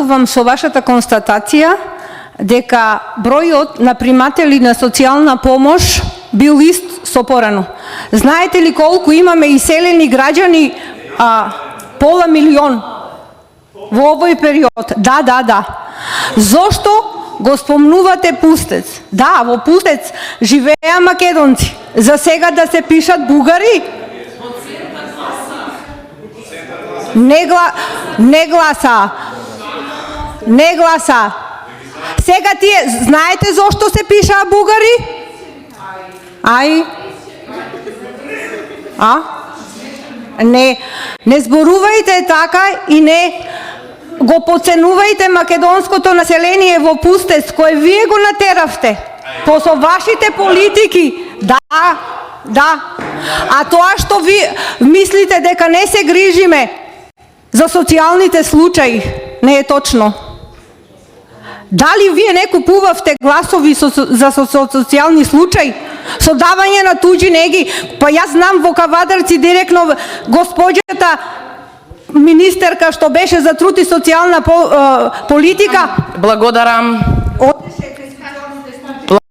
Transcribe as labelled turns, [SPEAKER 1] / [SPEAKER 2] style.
[SPEAKER 1] согласувам со вашата констатација дека бројот на приматели на социјална помош бил ист со порано. Знаете ли колку имаме иселени граѓани? Пола милион во овој период. Да. Зошто го спомнувате Пустец? Да, во Пустец живеа македонци. За сега да се пишат бугари? Не гласа. Сега тие, знаете зошто се пишаа бугари? Не зборувајте така и не го поценувајте македонското население во Пустец, кој вие го натеравте со вашите политики. Да. А тоа што ви мислите дека не се грижиме за социјалните случаи, не е точно. Дали вие не купувавте гласови за социјални случаи? Со давање на туѓи неги? Па јас знам во Кавадарци директно госпоđата министерка што беше за труд и социјална политика.
[SPEAKER 2] Благодарам.